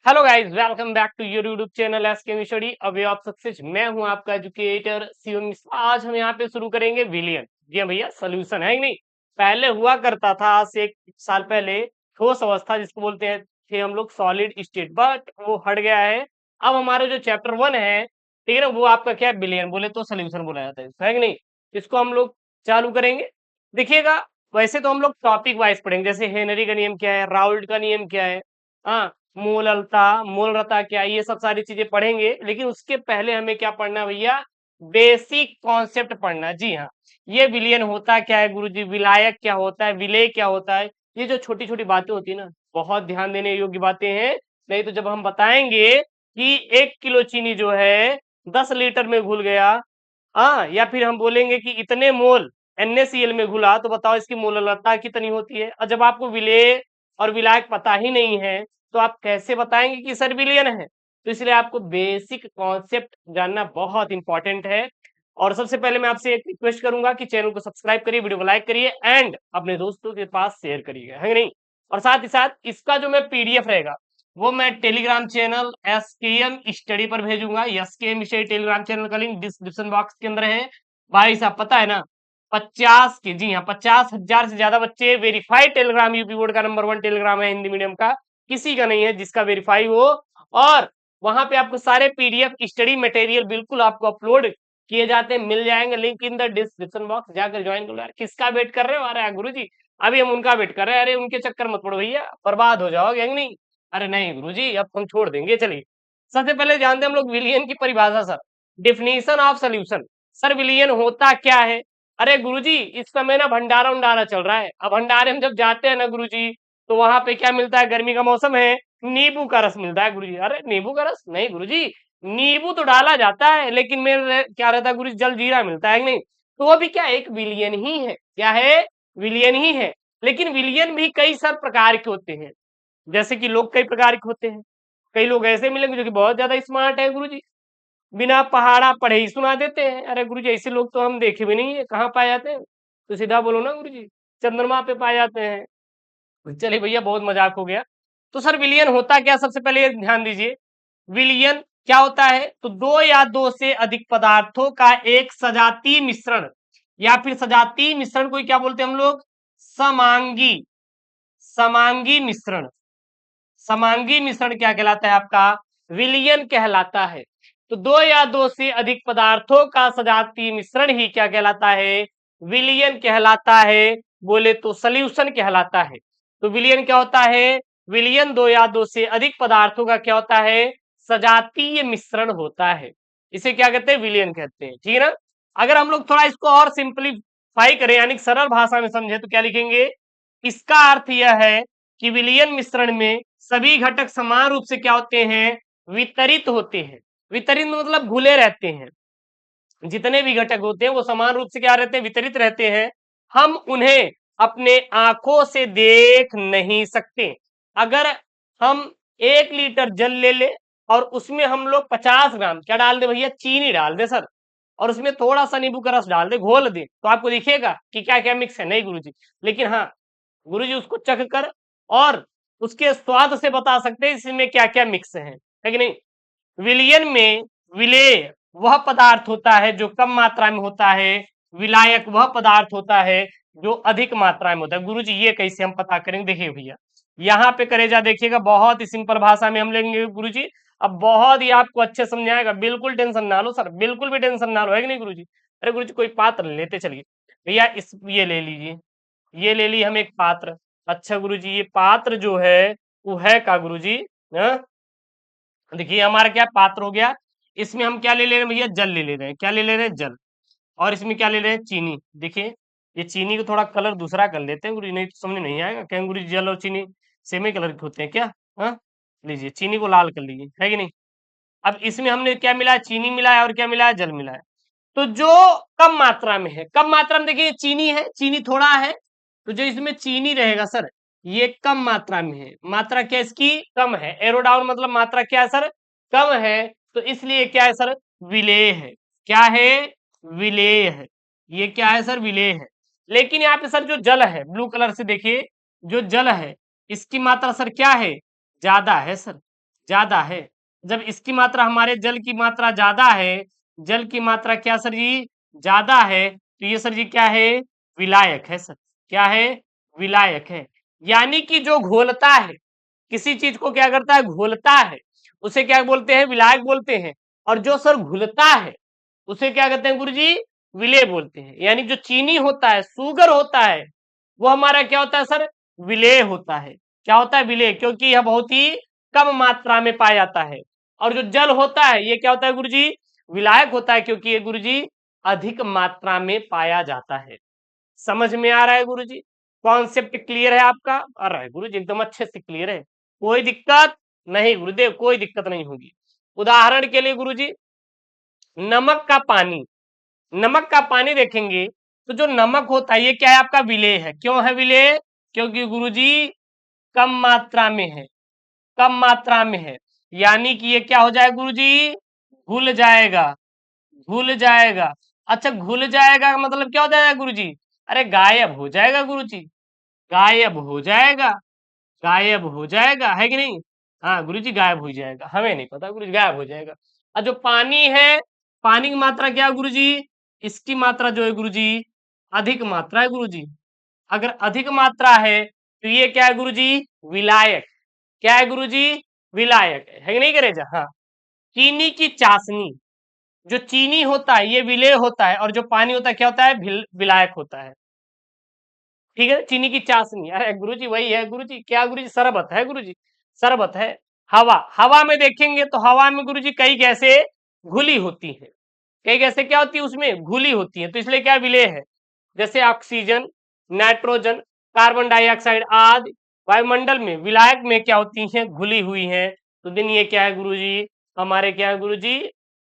Hello guys, welcome back to your YouTube channel S K study a way of success. मैं हूं आपका educator Shivam Mishra. आज हम यहाँ पे शुरू करेंगे विलियन। जी हाँ भैया, सोल्यूशन है कि नहीं। पहले हुआ करता था, आज से 1 साल पहले ठोस अवस्था जिसको बोलते हैं, थे हम लोग सॉलिड स्टेट, बट वो हट गया है। अब हमारे जो चैप्टर 1 है, ठीक है ना, वो आपका क्या है, बिलियन बोले तो सोल्यूशन बोला जाता है, है कि नहीं। इसको हम लोग चालू करेंगे। देखिएगा, वैसे तो हम लोग टॉपिक वाइज पढ़ेंगे, जैसे हेनरी का नियम क्या है, राउल्ट का नियम क्या है, हाँ, मूललता मूलरता क्या है, ये सब सारी चीजें पढ़ेंगे। लेकिन उसके पहले हमें क्या पढ़ना है भैया, बेसिक कॉन्सेप्ट पढ़ना। जी हाँ, ये विलयन होता क्या है गुरुजी, विलायक क्या होता है, विलेय क्या होता है, ये जो छोटी छोटी बातें होती है ना, बहुत ध्यान देने योग्य बातें हैं। नहीं तो जब हम बताएंगे कि 1 किलो चीनी जो है 10 लीटर में घुल गया, हाँ, या फिर हम बोलेंगे कि इतने मोल NaCl में घुला, तो बताओ इसकी मोलरता कितनी होती है। और जब आपको विलेय और विलायक पता ही नहीं है, तो आप कैसे बताएंगे कि सर विलयन है। तो इसलिए आपको बेसिक कॉन्सेप्ट जानना बहुत इंपॉर्टेंट है। और सबसे पहले मैं आपसे एक रिक्वेस्ट करूंगा कि चैनल को सब्सक्राइब करिए, वीडियो को लाइक करिए एंड अपने दोस्तों के पास शेयर करिएगा, है कि नहीं। और साथ ही साथ इसका जो मैं PDF रहेगा, वो मैं टेलीग्राम चैनल SKM स्टडी पर भेजूंगा। SKM स्टडी टेलीग्राम चैनल का लिंक डिस्क्रिप्शन बॉक्स के अंदर है। भाई साहब, पता है ना, 50 के, जी हाँ, 50,000 से ज्यादा बच्चे वेरीफाइड टेलीग्राम, यूपी बोर्ड का नंबर 1 टेलीग्राम है हिंदी मीडियम का, किसी का नहीं है जिसका वेरीफाई हो। और वहां पे आपको सारे PDF स्टडी मटेरियल बिल्कुल आपको अपलोड किए जाते हैं, मिल जाएंगे, link in the description box, जाकर ज्वाइन करो यार। किसका वेट कर रहे हो, अरे गुरु जी अभी हम उनका वेट कर रहे हैं। अरे उनके चक्कर मत पड़ो भैया, बर्बाद हो जाओगे, नहीं। अरे नहीं गुरुजी, अब हम छोड़ देंगे। चलिए, सबसे पहले जानते हैं हम लोग विलियन की परिभाषा sir. Definition of solution. Sir विलियन होता क्या है। अरे गुरुजी, इस समय ना भंडारा उंडारा चल रहा है। अब भंडारे में जब जाते हैं ना गुरुजी, तो वहां पे क्या मिलता है, गर्मी का मौसम है, नींबू का रस मिलता है गुरुजी। अरे नींबू का रस नहीं गुरुजी, नींबू तो डाला जाता है, लेकिन मेरे क्या रहता है गुरुजी, जलजीरा मिलता है कि नहीं। तो वो भी क्या, एक विलियन ही है। क्या है, विलियन ही है। लेकिन विलियन भी कई सारे प्रकार के होते हैं। जैसे कि लोग कई प्रकार के होते हैं। कई लोग ऐसे मिलेंगे जो कि बहुत ज्यादा स्मार्ट है गुरुजी, बिना पहाड़ा पढ़े ही सुना देते हैं। अरे गुरुजी, ऐसे लोग तो हम देखे भी नहीं है, कहाँ पाए जाते हैं। तो सीधा बोलो ना गुरुजी, चंद्रमा पे पाए जाते हैं। चलिए भैया, बहुत मजाक हो गया। तो सर विलियन होता क्या, सबसे पहले ये ध्यान दीजिए। विलियन क्या होता है, तो दो या दो से अधिक पदार्थों का एक सजातीय मिश्रण, या फिर सजातीय मिश्रण को क्या बोलते हैं हम लोग, समांगी समांगी मिश्रण। समांगी मिश्रण क्या कहलाता है आपका, विलियन कहलाता है। तो दो या दो से अधिक पदार्थों का सजातीय मिश्रण ही क्या कहलाता है, विलियन कहलाता है। बोले तो सॉल्यूशन कहलाता है। तो विलियन क्या होता है, विलियन दो या दो से अधिक पदार्थों का क्या होता है, सजातीय मिश्रण होता है। इसे क्या कहते हैं, विलियन कहते हैं, ठीक है ना। अगर हम लोग थोड़ा इसको और सिंपलीफाई करें, यानी सरल भाषा में समझे, तो क्या लिखेंगे, इसका अर्थ यह है कि विलियन मिश्रण में सभी घटक समान रूप से क्या होते हैं, वितरित होते हैं। वितरित मतलब घुले रहते हैं। जितने भी घटक होते हैं वो समान रूप से क्या रहते हैं, वितरित रहते हैं। हम उन्हें अपने आंखों से देख नहीं सकते। अगर हम 1 लीटर जल ले ले और उसमें हम लोग 50 ग्राम क्या डाल दे भैया, चीनी डाल दे सर, और उसमें थोड़ा सा नींबू का रस डाल दे, घोल दे, तो आपको दिखेगा कि क्या क्या मिक्स है, नहीं गुरुजी। लेकिन हाँ, गुरुजी उसको चख कर और उसके स्वाद से बता सकते हैं इसमें क्या क्या मिक्स है कि नहीं। विलयन में विलेय वह पदार्थ होता है जो कम मात्रा में होता है, विलायक वह पदार्थ होता है जो अधिक मात्रा में होता है। गुरुजी ये कैसे हम पता करेंगे, देखिए भैया, यहाँ पे करेजा देखिएगा, बहुत ही सिंपल भाषा में हम लेंगे गुरुजी। अब बहुत ही आपको अच्छे समझाएगा, बिल्कुल टेंशन ना लो सर, बिल्कुल भी टेंशन ना लो, है कि नहीं गुरुजी। अरे गुरुजी, कोई पात्र लेते चलिए भैया, इस ये ले लीजिए, ये ले ली हम एक पात्र। अच्छा गुरुजी, ये पात्र जो है वो है का गुरुजी, हाँ? देखिए हमारा क्या पात्र हो गया, इसमें हम क्या ले ले रहे हैं भैया, जल ले ले रहे हैं। क्या ले ले रहे हैं, जल। और इसमें क्या ले रहे हैं, चीनी। देखिए, ये चीनी को थोड़ा कलर दूसरा कर लेते हैं गुरु जी, नहीं तो समझ नहीं आएगा, कहेंगे गुरु जी जल और चीनी सेम ही कलर के होते हैं क्या। हाँ, लीजिए चीनी को लाल कर लीजिए, है कि नहीं। अब इसमें हमने क्या मिला है, चीनी मिला है और क्या मिला है, जल मिला है। तो जो कम मात्रा में है, कम मात्रा में देखिए चीनी है, चीनी थोड़ा है, तो जो इसमें चीनी रहेगा सर, ये कम मात्रा में है। मात्रा क्या इसकी, कम है। एरो डाउन मतलब मात्रा क्या है सर, कम है। तो इसलिए क्या है सर, विलेय है। क्या है, विलेय है। ये क्या है सर, विलेय है। लेकिन यहाँ पे सर जो जल है, ब्लू कलर से देखिए, जो जल है इसकी मात्रा सर क्या है, ज्यादा है सर। ज्यादा है। जब इसकी मात्रा हमारे जल की मात्रा ज्यादा है, जल की मात्रा क्या सर जी ज्यादा है, तो ये सर जी क्या है विलायक है सर। क्या है विलायक है। यानी कि जो घोलता है, किसी चीज को क्या करता है घोलता है, उसे क्या बोलते हैं विलायक बोलते हैं। और जो सर घुलता है उसे क्या कहते हैं गुरुजी विलेय बोलते हैं। यानी जो चीनी होता है शुगर होता है वो हमारा क्या होता है सर विलेय होता है। क्या होता है विलेय, क्योंकि यह बहुत ही कम मात्रा में पाया जाता है। और जो जल होता है ये क्या होता है गुरुजी विलायक होता है, क्योंकि ये गुरुजी अधिक मात्रा में पाया जाता है। समझ में आ रहा है गुरुजी? कॉन्सेप्ट क्लियर है आपका? अरे गुरुजी एकदम अच्छे से क्लियर है, कोई दिक्कत नहीं गुरुदेव, कोई दिक्कत नहीं होगी। उदाहरण के लिए गुरुजी नमक का पानी, नमक का पानी देखेंगे तो जो नमक होता है ये क्या है आपका विलेय है। क्यों है विलेय? क्योंकि गुरुजी कम मात्रा में है, कम मात्रा में है। यानी कि ये क्या हो जाएगा गुरुजी घुल जाएगा, घुल जाएगा। अच्छा घुल जाएगा का मतलब क्या हो जाएगा गुरुजी? अरे गायब हो जाएगा गुरुजी, गायब हो जाएगा, गायब हो जाएगा, है कि नहीं? हाँ गुरुजी गायब हो जाएगा, हमें नहीं पता गुरुजी गायब हो जाएगा। और जो पानी है, पानी की मात्रा क्या है गुरुजी? इसकी मात्रा जो है गुरुजी अधिक मात्रा है गुरुजी। अगर अधिक मात्रा है तो ये क्या है गुरुजी विलायक। क्या है गुरुजी विलायक है कि नहीं करेजा? हाँ। चीनी की चाशनी, जो चीनी होता है ये विलेय होता है, और जो पानी होता है क्या होता है विलायक होता है। ठीक है, चीनी की चाशनी, अरे गुरुजी वही है गुरुजी, क्या गुरुजी शरबत है गुरुजी, शरबत है। हवा, हवा में देखेंगे तो हवा में गुरुजी कई गैसें घुली होती है, कई गैसें क्या होती है उसमें घुली होती है, तो इसलिए क्या विलेय है। जैसे ऑक्सीजन, नाइट्रोजन, कार्बन डाइऑक्साइड आदि वायुमंडल में विलायक में क्या होती हैं घुली हुई हैं। तो दिन ये क्या है गुरुजी हमारे, क्या है गुरुजी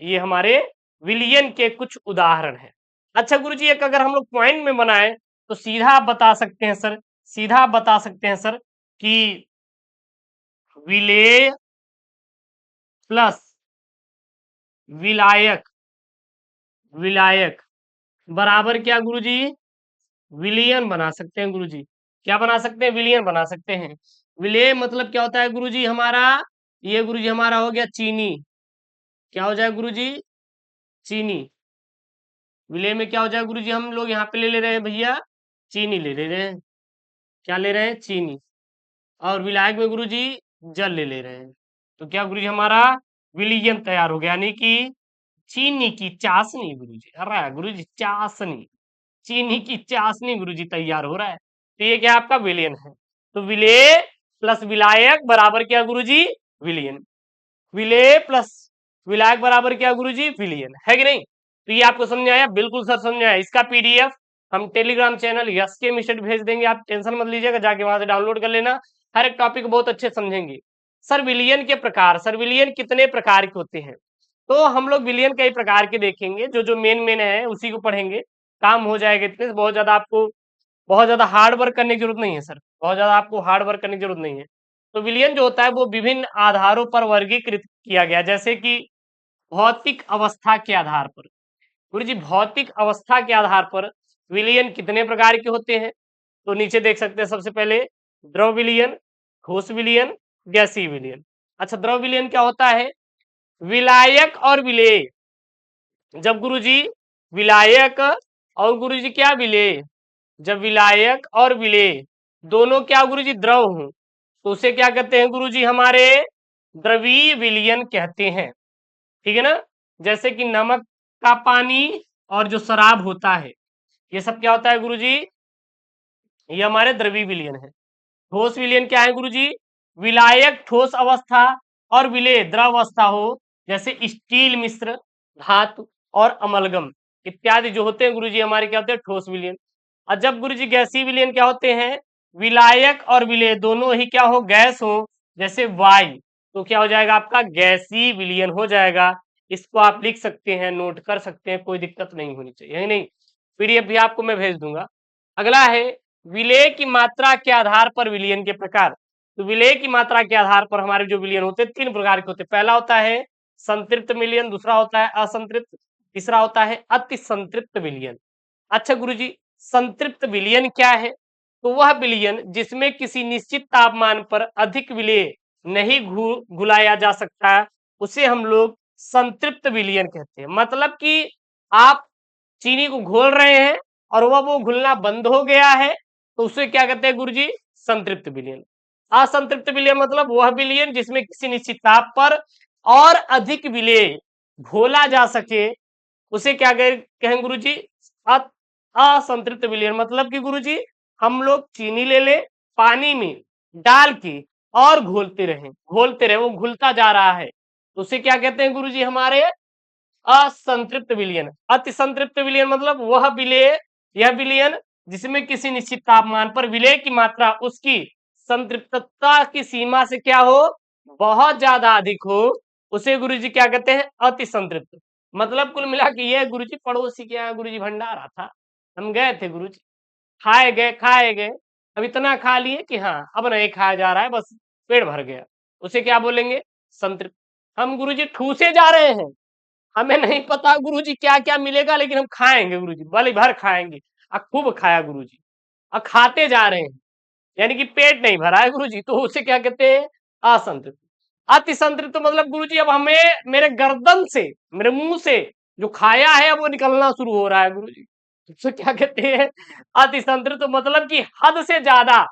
ये हमारे विलियन के कुछ उदाहरण हैं। अच्छा गुरुजी एक अगर हम लोग पॉइंट में बनाए तो सीधा आप बता सकते हैं सर, सीधा आप बता सकते हैं सर कि विलेय प्लस विलायक, विलायक बराबर क्या गुरुजी विलियन बना सकते हैं गुरुजी। क्या बना सकते हैं? विलियन बना सकते हैं। विलेय मतलब क्या होता है गुरुजी हमारा, ये गुरुजी हमारा हो गया चीनी। क्या हो जाए गुरुजी चीनी। विलेय में क्या हो जाए गुरुजी हम लोग यहाँ पे ले ले रहे हैं भैया चीनी ले ले रहे हैं। क्या ले रहे हैं? चीनी। और विलायक में गुरुजी जल ले ले रहे हैं। तो क्या गुरुजी हमारा विलियन तैयार हो गया, यानी कि चीनी की चाशनी गुरुजी। अरे गुरुजी चाशनी, चीनी की चाशनी गुरुजी तैयार हो रहा है, तो ये क्या आपका विलियन है। तो विलेय प्लस विलायक बराबर क्या गुरुजी विलियन। विलेय प्लस विलायक बराबर क्या गुरुजी विलियन, है कि नहीं? तो ये आपको समझ आया? बिल्कुल सर समझ आया। इसका पीडीएफ हम टेलीग्राम चैनल यस के मिस्टर भेज देंगे, आप टेंशन मत लीजिएगा, जाके वहां से डाउनलोड कर लेना। हर एक टॉपिक बहुत अच्छे समझेंगे। सर विलियन के प्रकार, सर विलियन कितने प्रकार के होते हैं? तो हम लोग विलियन कई प्रकार के देखेंगे, जो जो मेन मेन है उसी को पढ़ेंगे, काम हो जाएगा। इतने से बहुत ज्यादा आपको, बहुत ज्यादा हार्ड वर्क करने की जरूरत नहीं है सर, बहुत ज्यादा आपको हार्ड वर्क करने की जरूरत नहीं है। तो विलियन जो होता है वो विभिन्न आधारों पर वर्गीकृत किया गया, जैसे कि भौतिक अवस्था के आधार पर। गुरु जी भौतिक अवस्था के आधार पर विलियन कितने प्रकार के होते हैं? तो नीचे देख सकते हैं, सबसे पहले द्रव विलियन, ठोस विलियन, गैसीय विलियन। अच्छा द्रव विलियन क्या होता है? विलायक और विलेय, जब गुरुजी विलायक और गुरुजी क्या विलेय, जब विलायक और विलेय दोनों क्या गुरुजी द्रव हों तो उसे क्या कहते हैं गुरुजी हमारे द्रवीय विलियन कहते हैं। ठीक है ना? जैसे कि नमक का पानी और जो शराब होता है ये सब क्या होता है गुरुजी, ये हमारे द्रवीय विलियन है। ठोस विलियन क्या है गुरुजी? विलायक ठोस अवस्था और विलेय द्रव अवस्था हो, जैसे स्टील मिश्र, धातु और अमलगम इत्यादि जो होते हैं गुरुजी हमारे क्या होते हैं ठोस विलियन। और जब गुरुजी गैसीय विलियन क्या होते हैं? विलायक और विलेय दोनों ही क्या हो गैस हो, जैसे वायु, तो क्या हो जाएगा आपका गैसीय विलियन हो जाएगा। इसको आप लिख सकते हैं, नोट कर सकते हैं, कोई दिक्कत नहीं होनी चाहिए, है नहीं? पीडीएफ भी आपको मैं भेज दूंगा। अगला है विलेय की मात्रा के आधार पर विलियन के प्रकार। तो विलेय की मात्रा के आधार पर हमारे जो विलियन होते हैं तीन प्रकार के होते हैं। पहला होता है संतृप्त विलियन, दूसरा होता है असंतृप्त, तीसरा होता है अति संतृप्त विलियन। अच्छा गुरुजी संतृप्त विलियन क्या है? तो वह विलियन जिसमें किसी निश्चित तापमान पर अधिक विलेय नहीं घुलाया जा सकता, उसे हम लोग संतृप्त विलयन कहते हैं। मतलब कि आप चीनी को घोल रहे हैं और वह वो घुलना बंद हो गया है, तो उसे क्या कहते हैं गुरुजी? संतृप्त विलयन। असंतृप्त विलयन मतलब वह विलयन जिसमें किसी निश्चित ताप पर और अधिक विलेय घोला जा सके, उसे क्या कहें गुरुजी? असंतृप्त विलयन। मतलब कि गुरुजी हम लोग चीनी ले ले, पानी में डाल के और घोलते रहे, वो घुलता जा रहा है, तो उसे क्या कहते हैं गुरुजी? हमारे असंतृप्त विलयन। अति संतृप्त विलयन मतलब वह विलेय, यह विलयन जिसमें किसी निश्चित तापमान पर विलेय की मात्रा उसकी संतृप्तता की सीमा से क्या हो? बहुत ज्यादा अधिक हो, उसे गुरुजी क्या कहते हैं? अति संतृप्त। मतलब कुल मिला के ये गुरुजी पड़ोसी के यहाँ गुरुजी भंडारा था, हम गए थे गुरुजी, खाए गए, अब इतना खा लिए कि हाँ अब नहीं खाया जा रहा है, बस पेट भर गया, उसे क्या बोलेंगे? संतृप्त। हम गुरुजी ठूसे जा रहे हैं, हमें नहीं पता गुरुजी क्या क्या मिलेगा, लेकिन हम खाएंगे गुरुजी, भले भर खाएंगे। खूब खाया गुरुजी, खाते जा रहे हैं, यानी कि पेट नहीं भरा है गुरुजी, तो उसे क्या कहते हैं? असंतृप्त। अति संतृप्त मतलब गुरुजी अब हमें मेरे गर्दन से, मेरे मुंह से जो खाया है अब वो निकलना शुरू हो रहा है गुरुजी, तो क्या कहते हैं? अति संतृप्त। मतलब कि हद से ज्यादा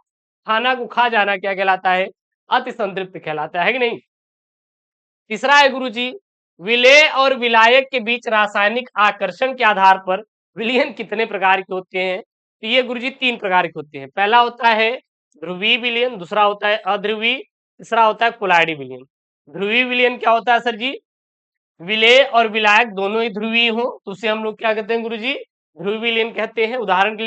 खाना को खा जाना क्या कहलाता है? अति संतृप्त कहलाता है कि नहीं? तीसरा है गुरुजी, विलेय और विलायक के बीच रासायनिक आकर्षण के आधार पर विलयन कितने प्रकार के होते हैं? तो ये गुरुजी 3 प्रकार के होते हैं। पहला होता है ध्रुवीय विलयन, दूसरा होता है अध्रुवीय, तीसरा होता है कोलाइडी विलयन। ध्रुवीय विलयन क्या होता है सर जी? विलेय और विलायक दोनों ही ध्रुवीय हो तो उसे हम लोग क्या कहते हैं गुरुजी? ध्रुवीय विलयन कहते हैं। उदाहरण के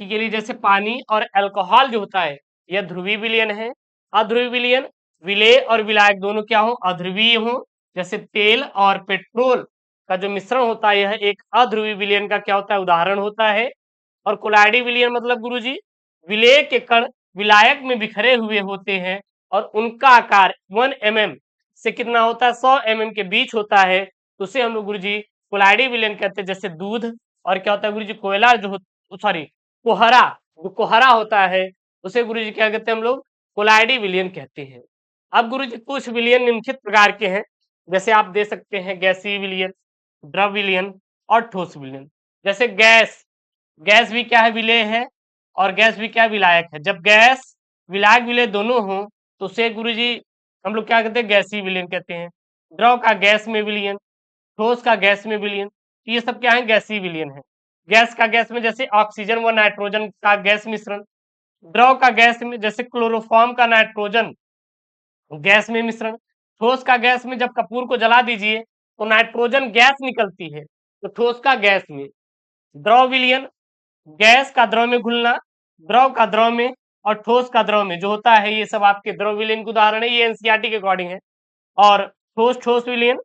लिए जैसे पानी और अल्कोहल जो होता है, यह ध्रुवीय विलयन है। अध्रुवीय विलयन, विलेय और विलायक दोनों क्या हो? अध्रुवीय हो। जैसे तेल और पेट्रोल का जो मिश्रण होता है, यह एक अध्रुवीय विलयन का क्या होता है? उदाहरण होता है। और कोलाइडी विलयन मतलब गुरुजी, विलेय के कण विलायक में बिखरे हुए होते हैं और उनका आकार 1 mm से कितना होता है? 100 mm के बीच होता है, तो उसे हम लोग गुरुजी कोलाइडी विलयन कहते हैं। जैसे दूध और क्या होता है गुरुजी? कोयला जो सॉरी कोहरा, जो कोहरा होता है उसे गुरुजी क्या कहते हैं? हम लोग कोलाइडी विलयन कहते हैं। अब गुरुजी कुछ विलयन निम्नलिखित प्रकार के हैं, जैसे आप दे सकते हैं गैसीय विलयन, द्रव विलयन और ठोस विलयन। जैसे गैस, गैस भी क्या है? विलेय है, और गैस भी क्या है? विलायक है। जब गैस विलायक विलेय दोनों हो तो उसे गुरुजी हम लोग क्या कहते हैं? गैसीय विलयन कहते हैं। द्रव का गैस में विलयन, ठोस का गैस में विलयन, तो ये सब क्या है? गैसीय विलयन है। गैस का गैस में जैसे ऑक्सीजन व नाइट्रोजन का गैस मिश्रण, द्रव का गैस में जैसे क्लोरोफॉर्म का नाइट्रोजन गैस में मिश्रण, ठोस का गैस में जब कपूर को जला दीजिए तो नाइट्रोजन गैस निकलती है, तो ठोस का गैस में। द्रव विलयन, गैस का द्रव में घुलना, द्रव का द्रव में और ठोस का द्रव में जो होता है, ये सब आपके द्रव विलयन के उदाहरण है, ये एनसीईआरटी के अकॉर्डिंग है। और ठोस ठोस विलयन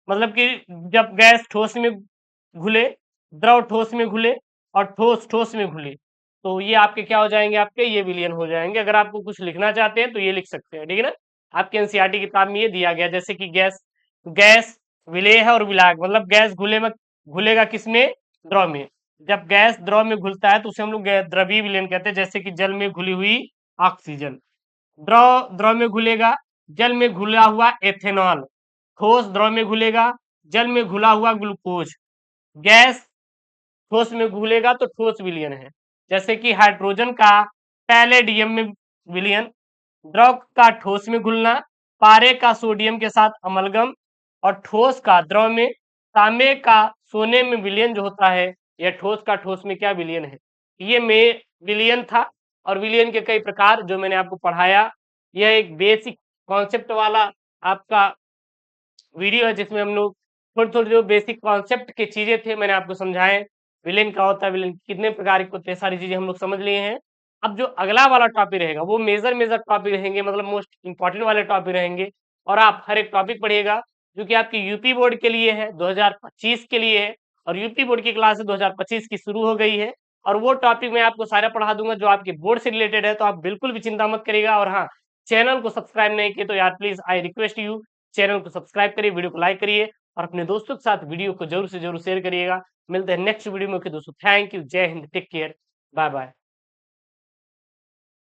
मतलब कि जब गैस ठोस में घुले, द्रव ठोस में घुले और ठोस ठोस में घुले, तो ये आपके क्या हो जाएंगे? आपके ये विलयन हो जाएंगे। अगर आपको कुछ लिखना चाहते हैं तो ये लिख सकते हैं, ठीक है ना? आपके एनसीईआरटी किताब में ये दिया गया, जैसे कि गैस, गैस विलेय है और विलायक, मतलब गैस घुलेगा किसमें? द्रव में। जब गैस द्रव में घुलता है तो उसे हम लोग द्रवीय विलयन कहते हैं, जैसे कि जल में घुली हुई ऑक्सीजन। द्रव द्रव में घुलेगा, जल में घुला हुआ एथेनॉल। ठोस द्रव में घुलेगा, जल में घुला हुआ ग्लूकोज। गैस ठोस में घुलेगा तो ठोस विलयन है, जैसे कि हाइड्रोजन का पैलेडियम में विलयन, द्रव का ठोस में घुलना, पारे का सोडियम के साथ अमलगम, और ठोस का द्रव में, तांबे का सोने में विलयन जो होता है, यह ठोस का ठोस में क्या विलयन है। ये में विलयन था, और विलयन के कई प्रकार जो मैंने आपको पढ़ाया, यह एक बेसिक कॉन्सेप्ट वाला आपका वीडियो है, जिसमें हम लोग थोड़ी थोड़ी जो बेसिक कॉन्सेप्ट की चीजें थे मैंने आपको समझाए। विलेन क्या होता है, विलेन कितने प्रकार के होते हैं, सारी चीजें हम लोग समझ लिए हैं। अब जो अगला वाला टॉपिक रहेगा वो मेजर मेजर टॉपिक रहेंगे, मतलब मोस्ट इंपॉर्टेंट वाले टॉपिक रहेंगे, और आप हर एक टॉपिक पढ़िएगा जो कि आपकी यूपी बोर्ड के लिए है, 2025 के लिए है। और यूपी बोर्ड की क्लास 2025 की शुरू हो गई है, और वो टॉपिक मैं आपको सारा पढ़ा दूंगा जो आपके बोर्ड से रिलेटेड है, तो आप बिल्कुल भी चिंता मत करिएगा। और हाँ, चैनल को सब्सक्राइब नहीं किए तो यार please I request you, channel को सब्सक्राइब करिए, वीडियो को लाइक करिए, और अपने दोस्तों के साथ वीडियो को जरूर से जरूर शेयर करिएगा। मिलते हैं नेक्स्ट वीडियो में। ओके दोस्तों, thank you, Jai Hind, take care, bye bye.